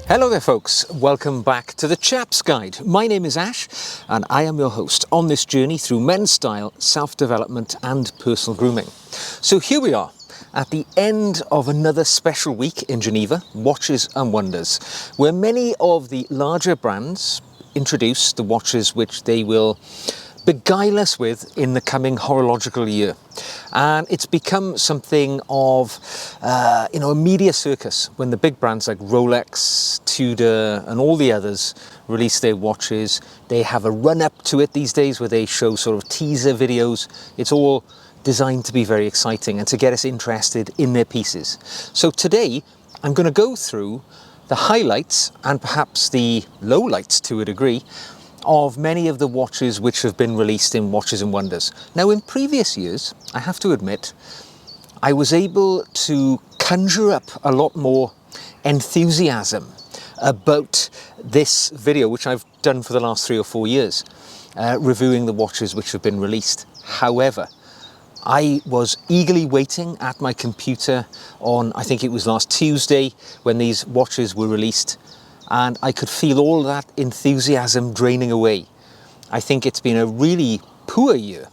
Hello there folks, welcome back to the Chap's Guide. My name is Ash and I am your host on this journey through men's style, self-development and personal grooming. So here we are at the end of another special week in Geneva, Watches and Wonders, where many of the larger brands introduce the watches which they will beguile us with in the coming horological year. And it's become something of, a media circus when the big brands like Rolex, Tudor and all the others release their watches. They have a run up to it these days where they show sort of teaser videos. It's all designed to be very exciting and to get us interested in their pieces. So today I'm going to go through the highlights and perhaps the lowlights to a degree of many of the watches which have been released in Watches and Wonders. Now in previous years, I have to admit, I was able to conjure up a lot more enthusiasm about this video, which I've done for the last 3 or 4 years, reviewing the watches which have been released. However, I was eagerly waiting at my computer on, I think it was last Tuesday, when these watches were released, and I could feel all that enthusiasm draining away. I think it's been a really poor year,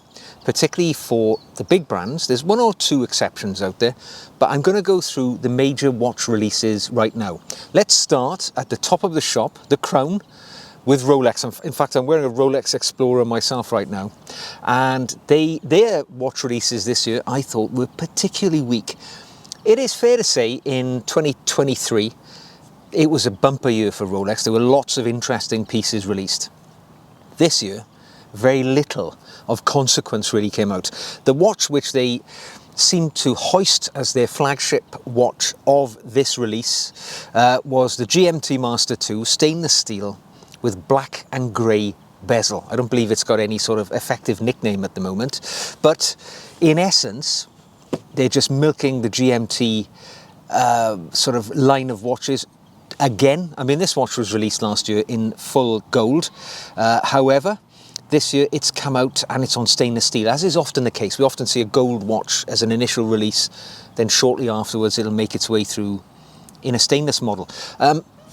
particularly for the big brands. There's 1 or 2 exceptions out there, but I'm going to go through the major watch releases right now. Let's start at the top of the shop, the crown, with Rolex. In fact, I'm wearing a Rolex Explorer myself right now, and their watch releases this year I thought were particularly weak. It is fair to say in 2023 it was a bumper year for Rolex. There were lots of interesting pieces released. This year, very little of consequence really came out. The watch which they seemed to hoist as their flagship watch of this release was the GMT Master 2 stainless steel with black and grey bezel. I don't believe it's got any sort of effective nickname at the moment, but in essence, they're just milking the GMT sort of line of watches. Again, I mean, this watch was released last year in full gold. However, this year it's come out and it's on stainless steel, as is often the case. We often see a gold watch as an initial release, then shortly afterwards it'll make its way through in a stainless model.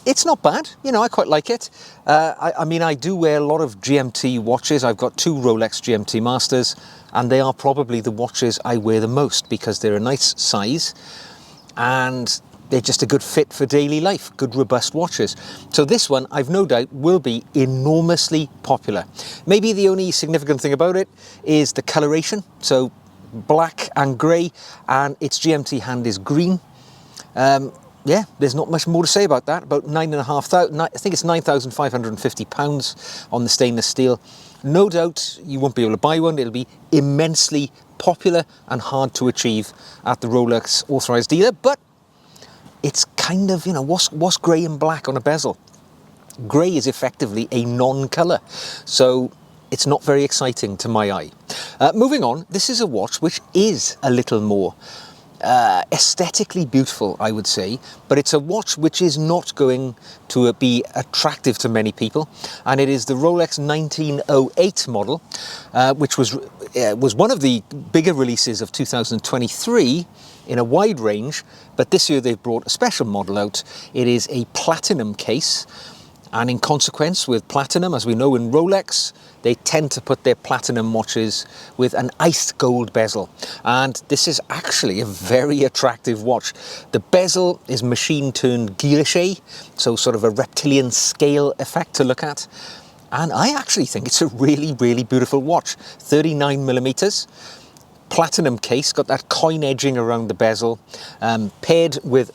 It's not bad, I quite like it. I mean, I do wear a lot of GMT watches. I've got 2 Rolex GMT Masters, and they are probably the watches I wear the most because they're a nice size and they're just a good fit for daily life, good robust watches. So this one, I've no doubt, will be enormously popular. Maybe the only significant thing about it is the coloration. So black and grey, and its GMT hand is green. Yeah, there's not much more to say about that. About £9,500, I think it's £9,550 on the stainless steel. No doubt you won't be able to buy one. It'll be immensely popular and hard to achieve at the Rolex authorised dealer, but it's kind of, what's grey and black on a bezel? Grey is effectively a non-colour, so it's not very exciting to my eye. Moving on, this is a watch which is a little more aesthetically beautiful, I would say, but it's a watch which is not going to be attractive to many people, and it is the Rolex 1908 model, which was one of the bigger releases of 2023 in a wide range, but this year they've brought a special model out. It is a platinum case, and in consequence with platinum, as we know in Rolex, they tend to put their platinum watches with an iced gold bezel, and this is actually a very attractive watch. The bezel is machine turned guilloche, so sort of a reptilian scale effect to look at, and I actually think it's a really, really beautiful watch. 39mm. Platinum case, got that coin edging around the bezel, paired with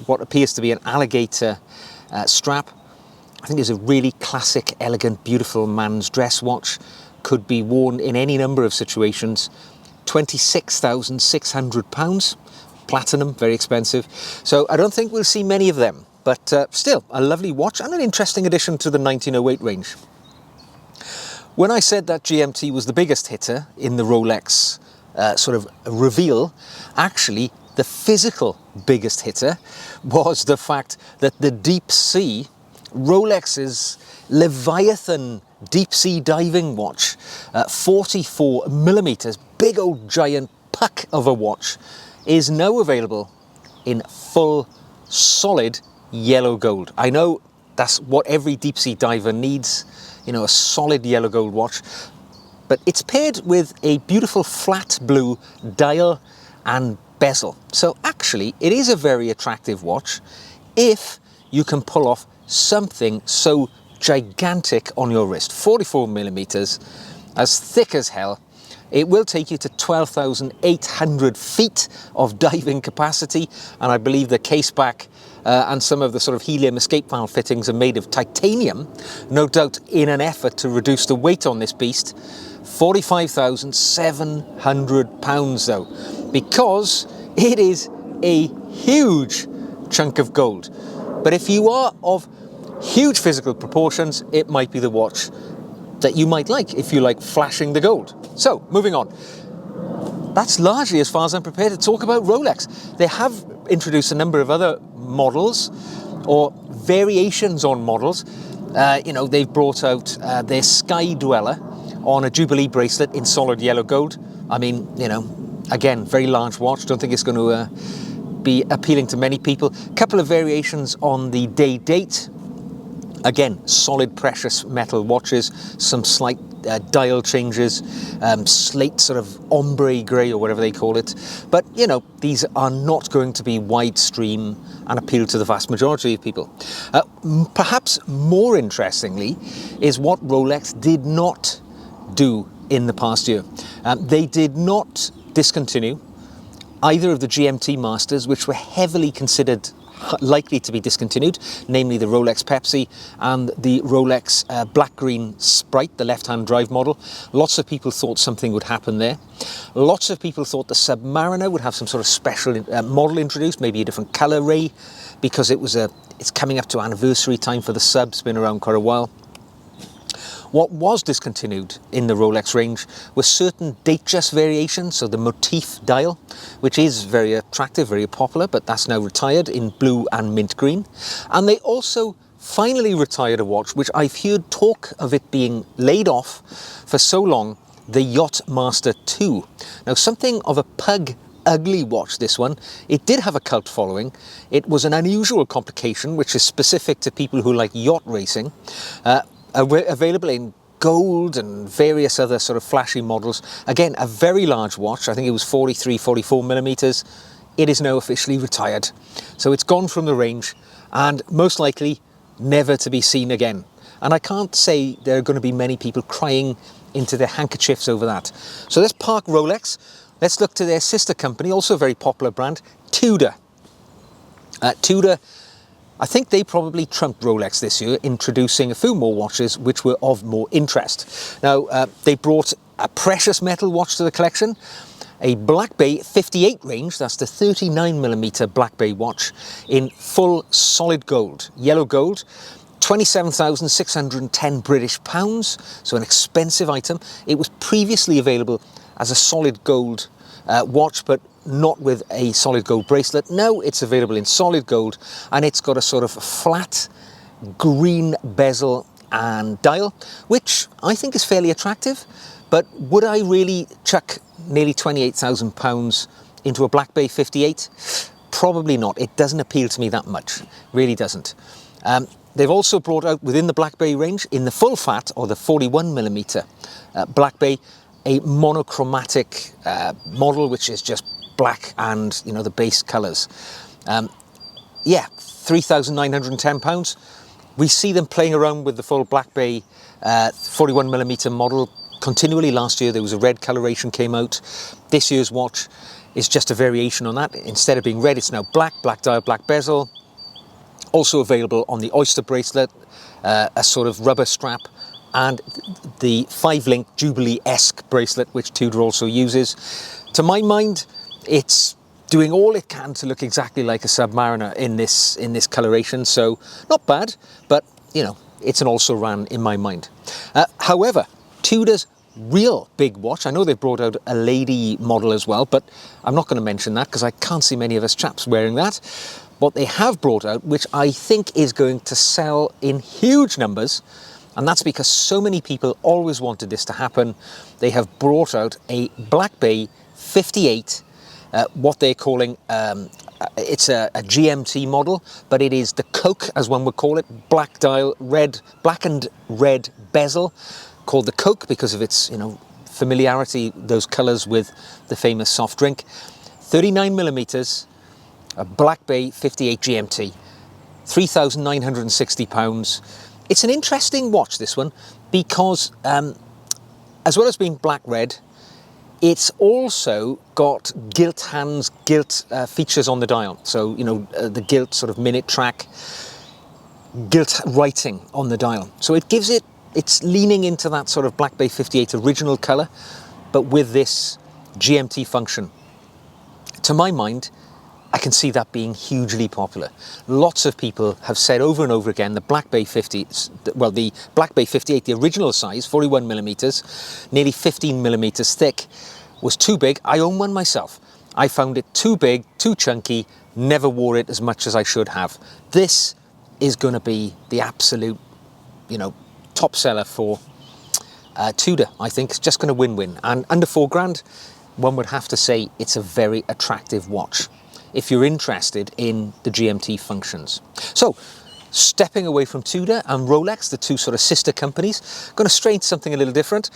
what appears to be an alligator strap. I think it's a really classic, elegant, beautiful man's dress watch. Could be worn in any number of situations. £26,600. Platinum, very expensive. So I don't think we'll see many of them, but still a lovely watch and an interesting addition to the 1908 range. When I said that GMT was the biggest hitter in the Rolex sort of reveal, actually the physical biggest hitter was the fact that the deep sea, Rolex's Leviathan deep sea diving watch, 44mm, big old giant puck of a watch, is now available in full solid yellow gold. I know that's what every deep sea diver needs, you know, a solid yellow gold watch, but it's paired with a beautiful flat blue dial and bezel. So actually it is a very attractive watch if you can pull off something so gigantic on your wrist. 44 millimeters, as thick as hell. It will take you to 12,800 feet of diving capacity, and I believe the case back and some of the sort of helium escape valve fittings are made of titanium, no doubt in an effort to reduce the weight on this beast. 45,700 pounds though, because it is a huge chunk of gold. But if you are of huge physical proportions, it might be the watch that you might like if you like flashing the gold. So, moving on. That's largely as far as I'm prepared to talk about Rolex. They have introduced a number of other models or variations on models. You know, they've brought out their Sky Dweller on a Jubilee bracelet in solid yellow gold. I mean, you know, again, very large watch. Don't think it's going to be appealing to many people. A couple of variations on the day date. Again, solid precious metal watches, some slight dial changes, slate sort of ombre grey or whatever they call it. But, you know, these are not going to be widestream and appeal to the vast majority of people. Perhaps more interestingly is what Rolex did not do in the past year. They did not discontinue either of the GMT Masters, which were heavily considered likely to be discontinued, namely the Rolex Pepsi and the Rolex black-green Sprite, the left-hand drive model. Lots of people thought something would happen there. Lots of people thought the Submariner would have some sort of special model introduced, maybe a different colour ray, because it's coming up to anniversary time for the Sub. It's been around quite a while. What was discontinued in the Rolex range was certain Datejust variations, so the motif dial, which is very attractive, very popular, but that's now retired in blue and mint green. And they also finally retired a watch, which I've heard talk of it being laid off for so long, the Yacht Master 2. Now, something of a pug ugly watch, this one. It did have a cult following. It was an unusual complication, which is specific to people who like yacht racing. Available in gold and various other sort of flashy models. Again, a very large watch. I think it was 43, 44 millimeters. It is now officially retired. So it's gone from the range and most likely never to be seen again. And I can't say there are going to be many people crying into their handkerchiefs over that. So let's park Rolex. Let's look to their sister company, also a very popular brand, Tudor. Tudor, I think they probably trumped Rolex this year, introducing a few more watches which were of more interest. Now, they brought a precious metal watch to the collection, a Black Bay 58 range, that's the 39mm Black Bay watch, in full solid gold, yellow gold, 27,610 British pounds, so an expensive item. It was previously available as a solid gold watch, but not with a solid gold bracelet. Now it's available in solid gold, and it's got a sort of flat green bezel and dial, which I think is fairly attractive. But would I really chuck nearly £28,000 into a Black Bay 58? Probably not. It doesn't appeal to me that much. Really doesn't. They've also brought out within the Black Bay range, in the full fat or the 41mm Black Bay, a monochromatic model, which is just black and, you know, the base colours. Yeah, £3,910. We see them playing around with the full Black Bay 41mm model continually. Last year there was a red coloration came out. This year's watch is just a variation on that. Instead of being red, it's now black, black dial, black bezel. Also available on the Oyster bracelet, a sort of rubber strap, and the 5-link Jubilee-esque bracelet, which Tudor also uses. To my mind, it's doing all it can to look exactly like a Submariner in this coloration, so not bad, but, you know, it's an also-ran in my mind. However, Tudor's real big watch, I know they've brought out a lady model as well, but I'm not going to mention that because I can't see many of us chaps wearing that. What they have brought out, which I think is going to sell in huge numbers, and that's because so many people always wanted this to happen, they have brought out a Black Bay 58, what they're calling it's a GMT model, but it is the Coke, as one would call it, black dial, black and red bezel, called the Coke because of its, familiarity, those colours with the famous soft drink. 39mm, a Black Bay 58 GMT, £3,960. It's an interesting watch, this one, because as well as being black-red, it's also got gilt hands, gilt features on the dial. So, the gilt sort of minute track, gilt writing on the dial. So it gives it's leaning into that sort of Black Bay 58 original colour, but with this GMT function. To my mind, I can see that being hugely popular. Lots of people have said over and over again the Black Bay 58, the original size, 41mm, nearly 15mm thick, was too big. I own one myself. I found it too big, too chunky, never wore it as much as I should have. This is going to be the absolute, top seller for Tudor, I think. It's just going to win-win. And under £4,000, one would have to say it's a very attractive watch if you're interested in the GMT functions. So, stepping away from Tudor and Rolex, the two sort of sister companies, going to stray into something a little different.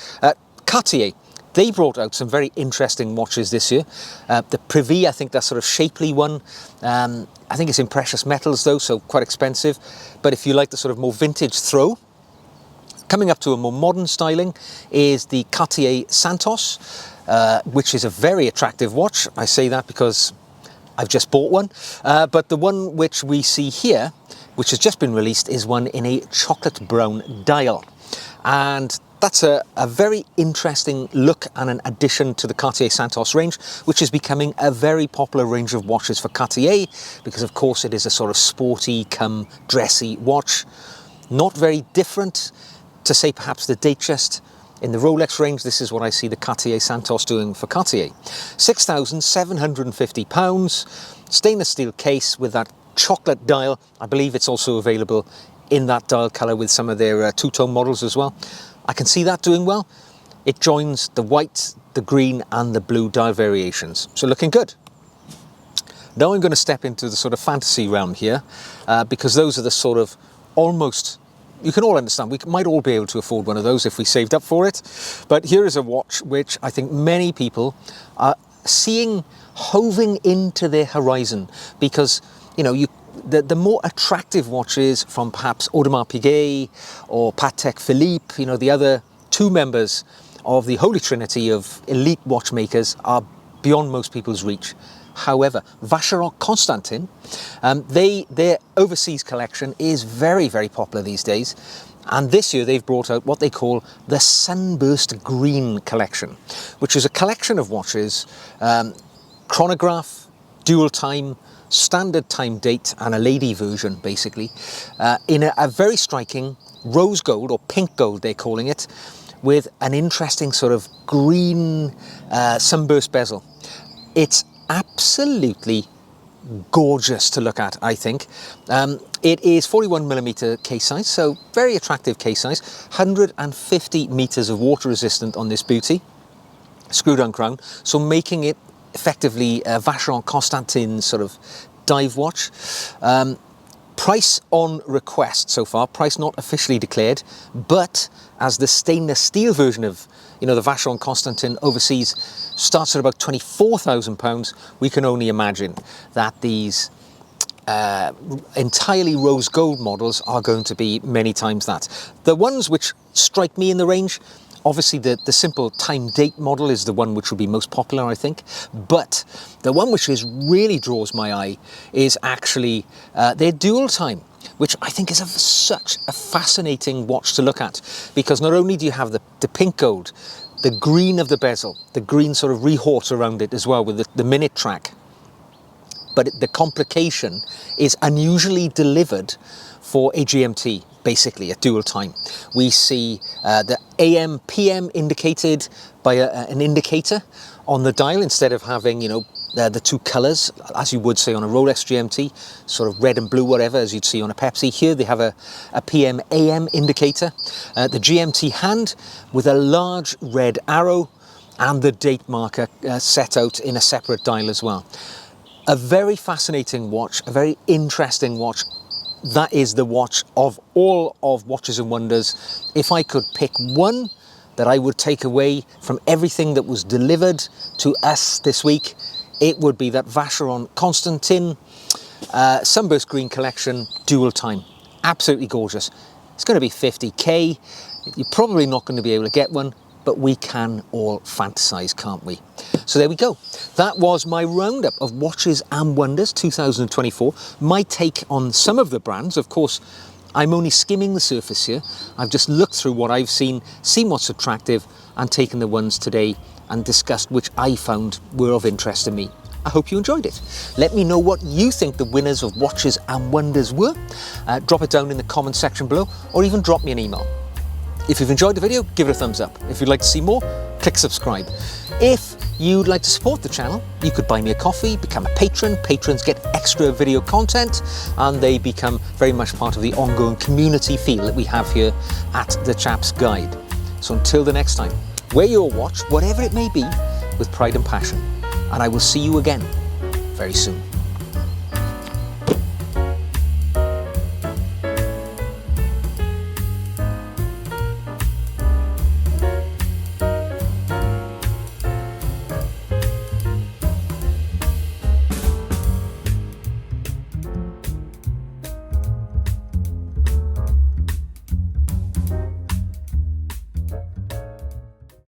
Cartier, they brought out some very interesting watches this year. The Privé, I think that sort of shapely one, I think it's in precious metals though, so quite expensive. But if you like the sort of more vintage throw, coming up to a more modern styling is the Cartier Santos, which is a very attractive watch. I say that because I've just bought one, but the one which we see here, which has just been released, is one in a chocolate brown dial. And that's a very interesting look and an addition to the Cartier Santos range, which is becoming a very popular range of watches for Cartier, because of course it is a sort of sporty come dressy watch. Not very different to say perhaps the Datejust. In the Rolex range, this is what I see the Cartier Santos doing for Cartier. £6,750, stainless steel case with that chocolate dial. I believe it's also available in that dial colour with some of their two-tone models as well. I can see that doing well. It joins the white, the green and the blue dial variations. So looking good. Now I'm going to step into the sort of fantasy realm here, because those are the sort of almost... You can all understand, we might all be able to afford one of those if we saved up for it. But here is a watch which I think many people are seeing hoving into their horizon, because, the more attractive watches from perhaps Audemars Piguet or Patek Philippe, the other two members of the Holy Trinity of elite watchmakers, are beyond most people's reach. However, Vacheron Constantin, their overseas collection is very, very popular these days. And this year they've brought out what they call the Sunburst Green collection, which is a collection of watches, chronograph, dual time, standard time date, and a lady version, basically, in a very striking rose gold, or pink gold they're calling it, with an interesting sort of green sunburst bezel. It's absolutely gorgeous to look at, I think. It is 41mm case size, so very attractive case size. 150 meters of water resistant on this beauty. Screw down crown, so making it effectively a Vacheron Constantin sort of dive watch. Price on request so far, price not officially declared, but as the stainless steel version of the Vacheron Constantin overseas starts at about £24,000, we can only imagine that these entirely rose gold models are going to be many times that. The ones which strike me in the range, obviously the simple time date model is the one which would be most popular, I think, but the one which really draws my eye is actually their dual time, which I think is such a fascinating watch to look at, because not only do you have the pink gold, the green of the bezel, the green sort of rehort around it as well with the minute track, but the complication is unusually delivered for a GMT, basically a dual time. We see the AM, PM indicated by an indicator on the dial instead of having, the two colours, as you would say on a Rolex GMT, sort of red and blue, whatever, as you'd see on a Pepsi. Here they have a PM, AM indicator. The GMT hand with a large red arrow and the date marker set out in a separate dial as well. A very fascinating watch, a very interesting watch. That is the watch of all of Watches and Wonders. If I could pick one that I would take away from everything that was delivered to us this week, it would be that Vacheron Constantin Sunburst Green Collection Dual Time. Absolutely gorgeous. It's going to be 50k. You're probably not going to be able to get one, but we can all fantasize, can't we? So there we go. That was my roundup of Watches and Wonders 2024. My take on some of the brands. Of course, I'm only skimming the surface here. I've just looked through what I've seen what's attractive, and taken the ones today and discussed which I found were of interest to me. I hope you enjoyed it. Let me know what you think the winners of Watches and Wonders were. Drop it down in the comment section below, or even drop me an email. If you've enjoyed the video, give it a thumbs up. If you'd like to see more, click subscribe. If you'd like to support the channel, you could buy me a coffee, become a patron. Patrons get extra video content, and they become very much part of the ongoing community feel that we have here at the Chap's Guide. So until the next time, wear your watch, whatever it may be, with pride and passion. And I will see you again very soon.